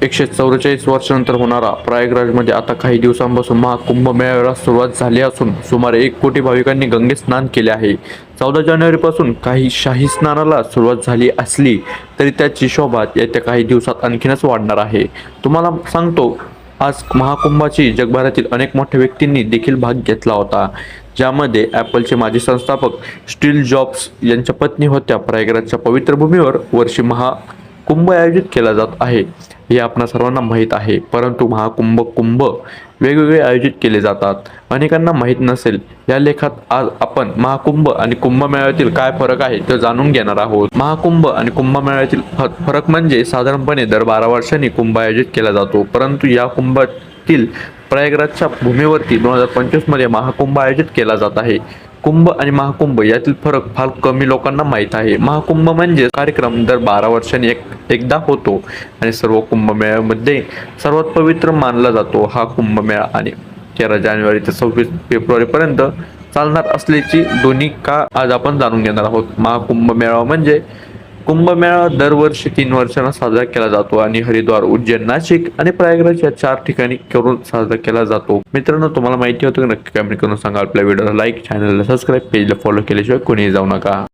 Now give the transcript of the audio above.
144 वर्षानंतर होणारा प्रयागराजमध्ये आता काही दिवसांपासून महाकुंभ मेळ्याला सुरुवात झाली असून सुमारे 1 कोटी भाविकांनी गंगेत स्नान केले आहे. 14 जानेवारीपासून काही शाही स्नानाला सुरुवात झाली असली तरी त्याची शोभा येत्या काही दिवसात आणखीनच वाढणार आहे. तुम्हाला सांगतो, आज महाकुंभाची जगभरातील अनेक मोठ्या व्यक्तींनी देखील भाग घेतला होता, ज्यामध्ये ॲपलचे माजी संस्थापक स्टीव्ह जॉब्स यांच्या पत्नी होत्या. प्रयागराजच्या पवित्र भूमीवर वर्षी महाकुंभ आयोजित केला जात आहे हे आपणा सर्वांना माहीत आहे, परंतु कुंभ वेगवेगळे आयोजित केले जातात. अनेकांना माहीत नसेल. या लेखात आज आपण महाकुंभ आणि कुंभमेळ्यातील काय फरक आहे ते जाणून घेणार आहोत. महाकुंभ आणि कुंभमेळ्यातील फरक म्हणजे साधारणपणे दर 12 वर्षांनी कुंभ आयोजित केला जातो, परंतु या कुंभातील प्रयागराजच्या भूमीवरती 2025 मध्ये महाकुंभ आयोजित केला जात आहे. कुंभ आणि महाकुंभ यातील फरक फार कमी लोकांना माहीत आहे. महाकुंभ म्हणजे कार्यक्रम दर 12 वर्षांनी एकदा होतो आणि सर्व कुंभमेळ्यामध्ये सर्वात पवित्र मानला जातो. हा कुंभमेळा आणि 13 जानेवारी ते 26 फेब्रुवारीपर्यंत चालणार असल्याची दोन्ही का आज आपण जाणून घेणार आहोत. महाकुंभ मेळावा म्हणजे कुंभमेळा दरवर्षी 3 वर्षांना साजरा केला जातो आणि हरिद्वार, उज्जैन, नाशिक आणि प्रयागराज या 4 ठिकाणी करून साजरा केला जातो. मित्रांनो, तुम्हाला माहिती होतं की नक्की कमेंट करून सांगा. आपल्या व्हिडिओला लाईक, चॅनलला सबस्क्राईब, पेजला फॉलो केल्याशिवाय कोणीही जाऊ नका.